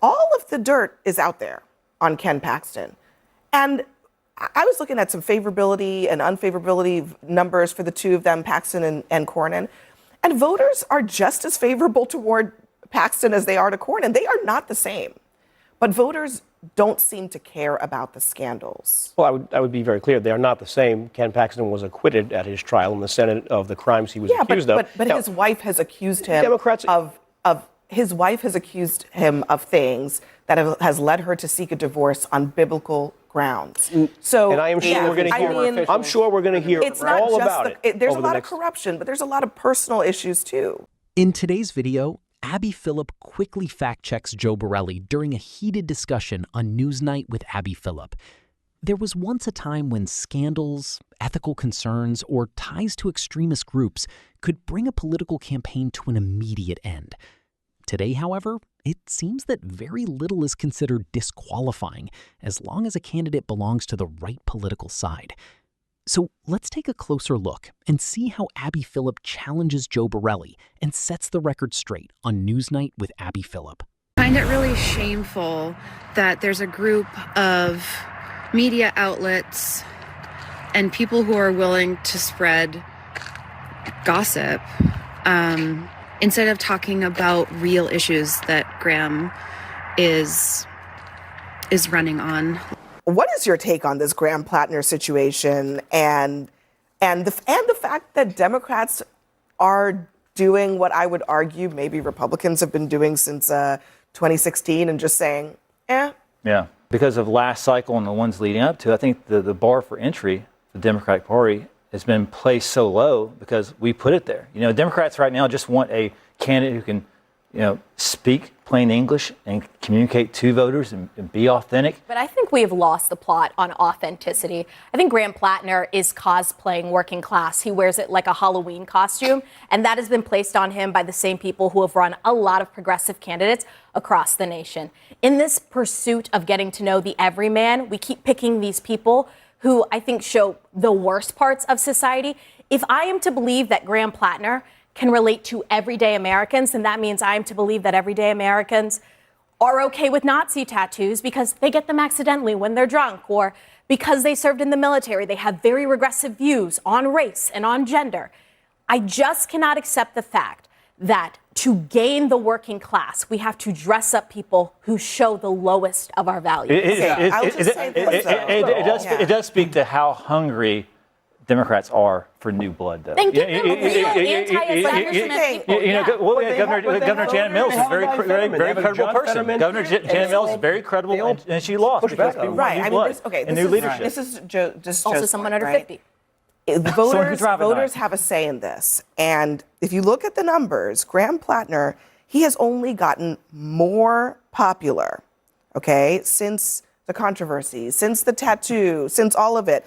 all of the dirt is out there on Ken Paxton. And I was looking at some favorability and unfavorability numbers for the two of them, Paxton and Cornyn. And voters are just as favorable toward Paxton as they are to Cornyn. They are not the same. But voters don't seem to care about the scandals. Well, I would be very clear. They are not the same. Ken Paxton was acquitted at his trial in the Senate of the crimes he was accused of. But his wife has accused him of things that has led her to seek a divorce on biblical grounds. So, and I am sure we're going to hear. I'm sure we're going to hear all about it. There's a lot of corruption, but there's a lot of personal issues too. In today's video, Abby Phillip quickly fact-checks Joe Borelli during a heated discussion on Newsnight with Abby Phillip. There was once a time when scandals, ethical concerns, or ties to extremist groups could bring a political campaign to an immediate end. Today, however, it seems that very little is considered disqualifying as long as a candidate belongs to the right political side. So let's take a closer look and see how Abby Phillip challenges Joe Borelli and sets the record straight on Newsnight with Abby Phillip. I find it really shameful that there's a group of media outlets and people who are willing to spread gossip instead of talking about real issues that Graham is running on. What is your take on this Graham Plattner situation and the fact that Democrats are doing what I would argue maybe Republicans have been doing since 2016 and just saying, eh? Yeah, because of last cycle and the ones leading up to, I think the bar for entry for the Democratic Party has been placed so low because we put it there. You know, Democrats right now just want a candidate who can, speak plain English and communicate to voters and be authentic. But I think we have lost the plot on authenticity. I think Graham Plattner is cosplaying working class. He wears it like a Halloween costume, and that has been placed on him by the same people who have run a lot of progressive candidates across the nation. In this pursuit of getting to know the everyman, we keep picking these people who I think show the worst parts of society. If I am to believe that Graham Plattner can relate to everyday Americans, then that means I am to believe that everyday Americans are okay with Nazi tattoos because they get them accidentally when they're drunk, or because they served in the military. They have very regressive views on race and on gender. I just cannot accept the fact that to gain the working class, we have to dress up people who show the lowest of our values. It does speak to how hungry Democrats are for new blood, though. Then give them a real anti-establishment people. Governor Janet Mills is a very credible person. Governor Janet Mills is very credible, and she lost because of new blood and new leadership. This is just also someone under 50. Voters have a say in this. And if you look at the numbers, Graham Plattner, he has only gotten more popular, since the controversy, since the tattoo, since all of it.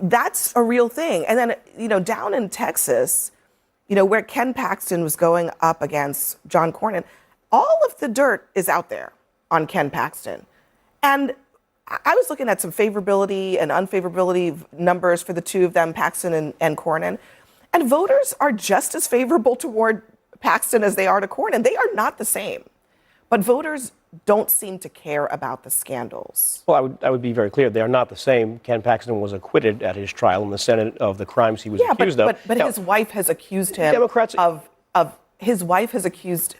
That's a real thing. And then, down in Texas, where Ken Paxton was going up against John Cornyn, all of the dirt is out there on Ken Paxton. And I was looking at some favorability and unfavorability numbers for the two of them, Paxton and Cornyn. And voters are just as favorable toward Paxton as they are to Cornyn. They are not the same. But voters don't seem to care about the scandals. Well, I would be very clear. They are not the same. Ken Paxton was acquitted at his trial in the Senate of the crimes he was accused of. But his wife has accused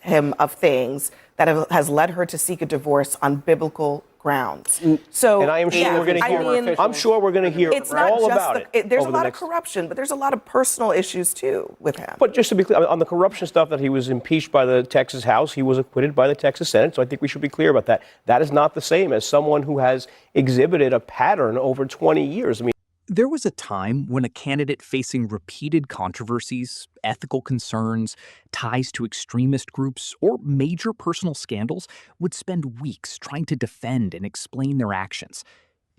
him of things that has led her to seek a divorce on biblical grounds. So, and I am sure we're going to hear. I'm sure we're going to hear all about it. There's a lot of corruption, but there's a lot of personal issues too with him. But just to be clear, on the corruption stuff, that he was impeached by the Texas House, he was acquitted by the Texas Senate. So I think we should be clear about that. That is not the same as someone who has exhibited a pattern over 20 years. I mean, there was a time when a candidate facing repeated controversies, ethical concerns, ties to extremist groups, or major personal scandals would spend weeks trying to defend and explain their actions.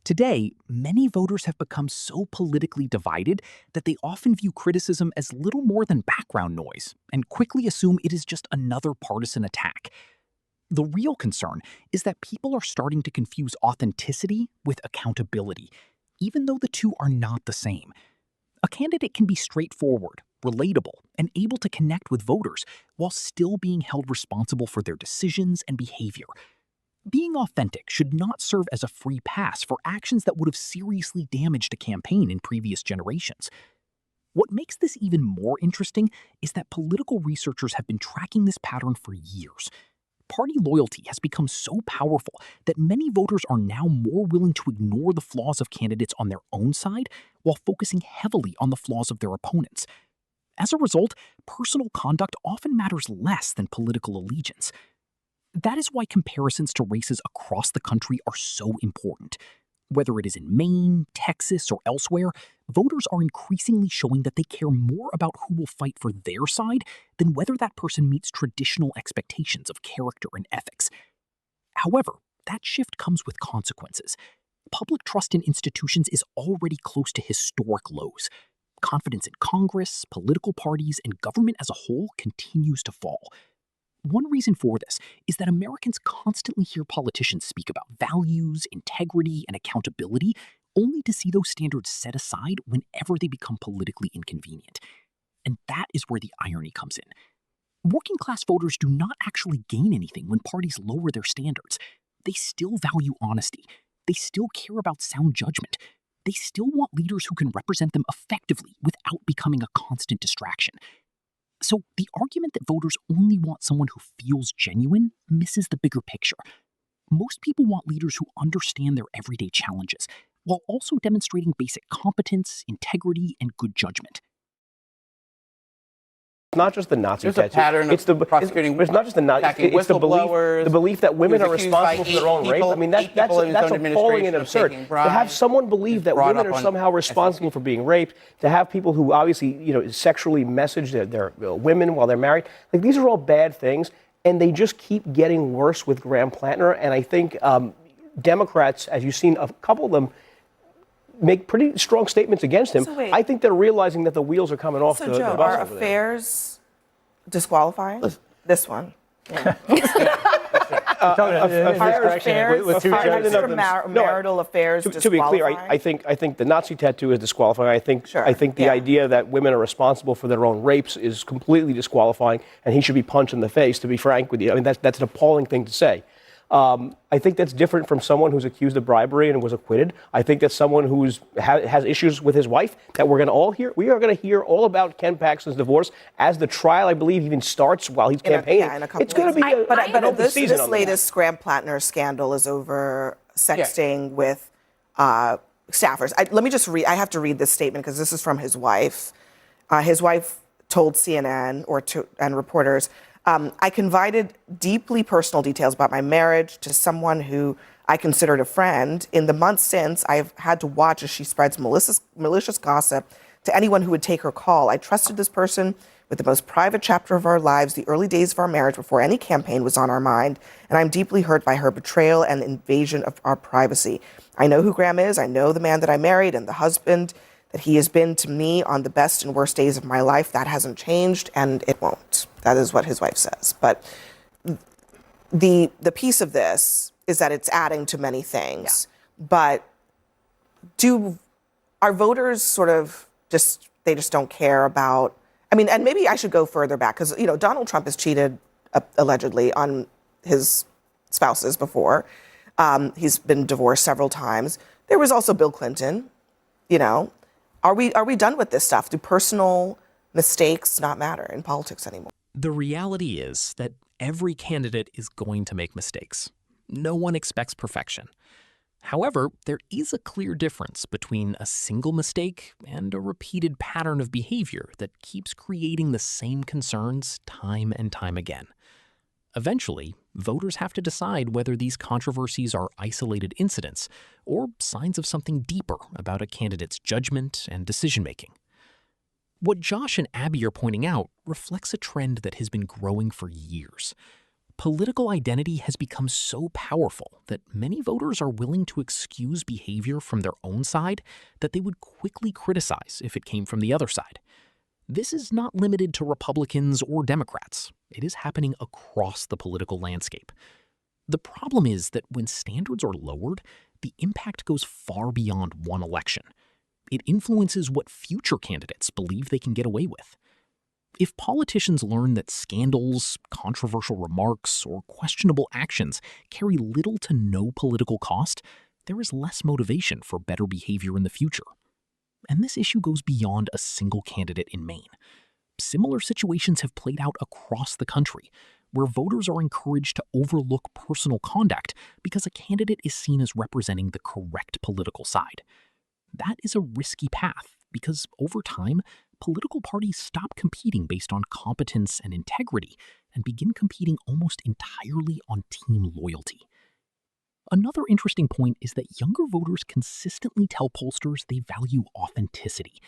Today, many voters have become so politically divided that they often view criticism as little more than background noise and quickly assume it is just another partisan attack. The real concern is that people are starting to confuse authenticity with accountability, even though the two are not the same. A candidate can be straightforward, relatable, and able to connect with voters while still being held responsible for their decisions and behavior. Being authentic should not serve as a free pass for actions that would have seriously damaged a campaign in previous generations. What makes this even more interesting is that political researchers have been tracking this pattern for years. Party loyalty has become so powerful that many voters are now more willing to ignore the flaws of candidates on their own side while focusing heavily on the flaws of their opponents. As a result, personal conduct often matters less than political allegiance. That is why comparisons to races across the country are so important. Whether it is in Maine, Texas, or elsewhere, voters are increasingly showing that they care more about who will fight for their side than whether that person meets traditional expectations of character and ethics. However, that shift comes with consequences. Public trust in institutions is already close to historic lows. Confidence in Congress, political parties, and government as a whole continues to fall. One reason for this is that Americans constantly hear politicians speak about values, integrity, and accountability, only to see those standards set aside whenever they become politically inconvenient. And that is where the irony comes in. Working-class voters do not actually gain anything when parties lower their standards. They still value honesty. They still care about sound judgment. They still want leaders who can represent them effectively without becoming a constant distraction. So the argument that voters only want someone who feels genuine misses the bigger picture. Most people want leaders who understand their everyday challenges, while also demonstrating basic competence, integrity, and good judgment. Not just the Nazi There's tattoo. a pattern of prosecuting, it's not just the Nazi. It's the belief that women are responsible for their own rape. I mean, that's appalling and absurd. To have someone believe that women are somehow responsible for being raped, to have people who obviously, sexually message their women while they're married, like these are all bad things, and they just keep getting worse with Graham Plattner. And I think Democrats, as you've seen a couple of them, make pretty strong statements against him. So wait. I think they're realizing that the wheels are coming off the bus. Are over there. affairs disqualifying? This one. Yeah. Marital affairs to be clear, I think the Nazi tattoo is disqualifying. I think the idea that women are responsible for their own rapes is completely disqualifying, and he should be punched in the face, to be frank with you. I mean, that's an appalling thing to say. I think that's different from someone who's accused of bribery and was acquitted. I think that's someone who has issues with his wife that we're going to all hear. We are going to hear all about Ken Paxton's divorce as the trial, I believe, even starts while he's campaigning. It's going to be but this latest Graham Plattner scandal is over sexting with staffers. Let me just read. I have to read this statement because this is from his wife. His wife told CNN and reporters, I confided deeply personal details about my marriage to someone who I considered a friend. In the months since, I've had to watch as she spreads malicious gossip to anyone who would take her call. I trusted this person with the most private chapter of our lives, the early days of our marriage before any campaign was on our mind, and I'm deeply hurt by her betrayal and invasion of our privacy. I know who Graham is. I know the man that I married and the husband that he has been to me on the best and worst days of my life. That hasn't changed, and it won't. That is what his wife says. But the piece of this is that it's adding to many things. Yeah. But our voters sort of just don't care about, I mean, and maybe I should go further back because, Donald Trump has cheated allegedly on his spouses before. He's been divorced several times. There was also Bill Clinton. Are we done with this stuff? Do personal mistakes not matter in politics anymore? The reality is that every candidate is going to make mistakes. No one expects perfection. However, there is a clear difference between a single mistake and a repeated pattern of behavior that keeps creating the same concerns time and time again. Eventually, voters have to decide whether these controversies are isolated incidents or signs of something deeper about a candidate's judgment and decision-making. What Josh and Abby are pointing out reflects a trend that has been growing for years. Political identity has become so powerful that many voters are willing to excuse behavior from their own side that they would quickly criticize if it came from the other side. This is not limited to Republicans or Democrats. It is happening across the political landscape. The problem is that when standards are lowered, the impact goes far beyond one election. It influences what future candidates believe they can get away with. If politicians learn that scandals, controversial remarks, or questionable actions carry little to no political cost, there is less motivation for better behavior in the future. And this issue goes beyond a single candidate in Maine. Similar situations have played out across the country, where voters are encouraged to overlook personal conduct because a candidate is seen as representing the correct political side. That is a risky path because, over time, political parties stop competing based on competence and integrity and begin competing almost entirely on team loyalty. Another interesting point is that younger voters consistently tell pollsters they value authenticity,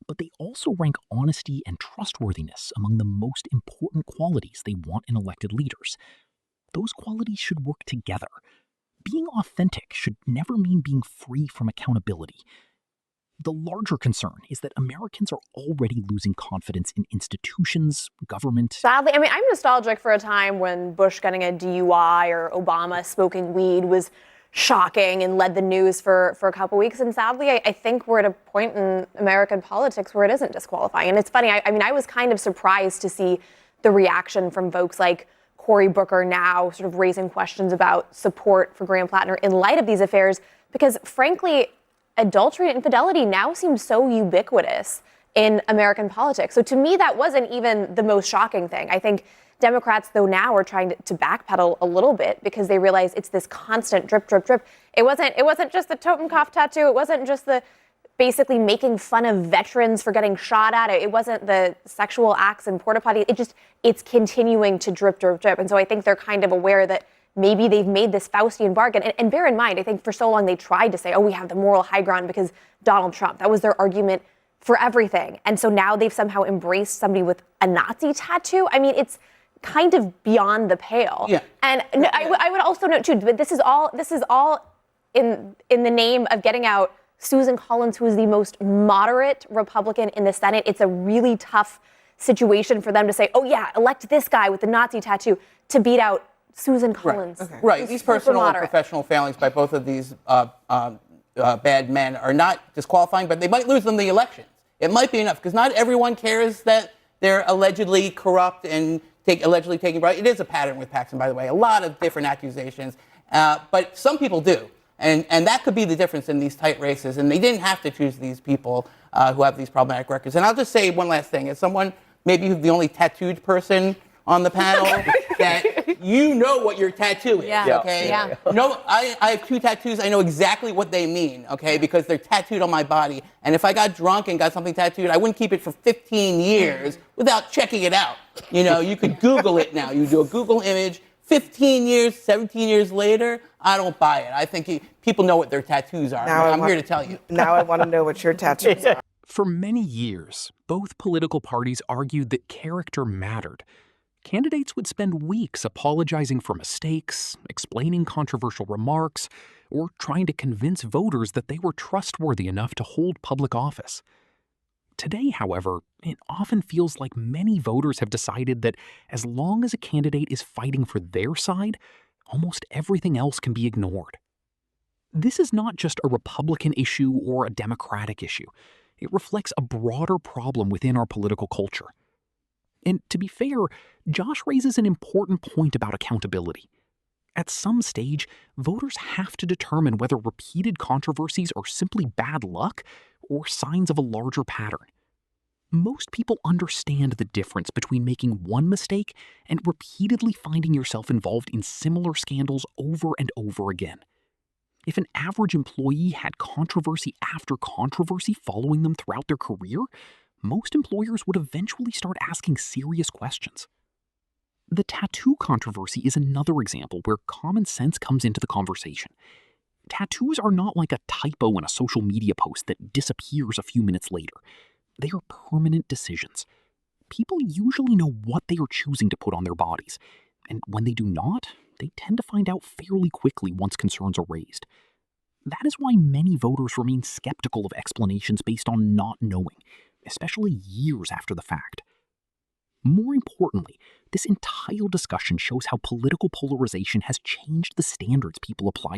but they also rank honesty and trustworthiness among the most important qualities they want in elected leaders. Those qualities should work together. Being authentic should never mean being free from accountability. The larger concern is that Americans are already losing confidence in institutions, government. Sadly, I mean, I'm nostalgic for a time when Bush getting a DUI or Obama smoking weed was shocking and led the news for a couple weeks. And sadly, I think we're at a point in American politics where it isn't disqualifying. And it's funny, I mean, I was kind of surprised to see the reaction from folks like Cory Booker now sort of raising questions about support for Graham Plattner in light of these affairs, because frankly, adultery and infidelity now seems so ubiquitous in American politics. So to me, that wasn't even the most shocking thing. I think Democrats, though, now are trying to backpedal a little bit because they realize it's this constant drip, drip, drip. It wasn't just the Totenkopf tattoo. It wasn't just the basically making fun of veterans for getting shot at. It wasn't the sexual acts in porta potty. It's continuing to drip, drip, drip. And so I think they're kind of aware that maybe they've made this Faustian bargain. And bear in mind, I think for so long they tried to say, oh, we have the moral high ground because Donald Trump. That was their argument for everything. And so now they've somehow embraced somebody with a Nazi tattoo. I mean, it's kind of beyond the pale. Yeah. And I would also note, too, but this is all in the name of getting out Susan Collins, who is the most moderate Republican in the Senate. It's a really tough situation for them to say, oh, yeah, elect this guy with the Nazi tattoo to beat out Susan Collins. Right. Right. These personal and professional failings by both of these bad men are not disqualifying, but they might lose them the elections. It might be enough because not everyone cares that they're allegedly corrupt and allegedly taking bribe. It is a pattern with Paxton, by the way. A lot of different accusations, but some people do, and that could be the difference in these tight races. And they didn't have to choose these people who have these problematic records. And I'll just say one last thing: as someone maybe the only tattooed person on the panel, that you know what your tattoo is, okay? Yeah. No, I have 2 tattoos. I know exactly what they mean, okay, because they're tattooed on my body. And if I got drunk and got something tattooed, I wouldn't keep it for 15 years without checking it out. You know, you could Google it now. You do a Google image. 15 years, 17 years later, I don't buy it. I think people know what their tattoos are. I'm here to tell you. Now I want to know what your tattoos are. For many years, both political parties argued that character mattered. Candidates would spend weeks apologizing for mistakes, explaining controversial remarks, or trying to convince voters that they were trustworthy enough to hold public office. Today, however, it often feels like many voters have decided that as long as a candidate is fighting for their side, almost everything else can be ignored. This is not just a Republican issue or a Democratic issue. It reflects a broader problem within our political culture. And to be fair, Josh raises an important point about accountability. At some stage, voters have to determine whether repeated controversies are simply bad luck or signs of a larger pattern. Most people understand the difference between making one mistake and repeatedly finding yourself involved in similar scandals over and over again. If an average employee had controversy after controversy following them throughout their career, most employers would eventually start asking serious questions. The tattoo controversy is another example where common sense comes into the conversation. Tattoos are not like a typo in a social media post that disappears a few minutes later. They are permanent decisions. People usually know what they are choosing to put on their bodies, and when they do not, they tend to find out fairly quickly once concerns are raised. That is why many voters remain skeptical of explanations based on not knowing, especially years after the fact. More importantly, this entire discussion shows how political polarization has changed the standards people apply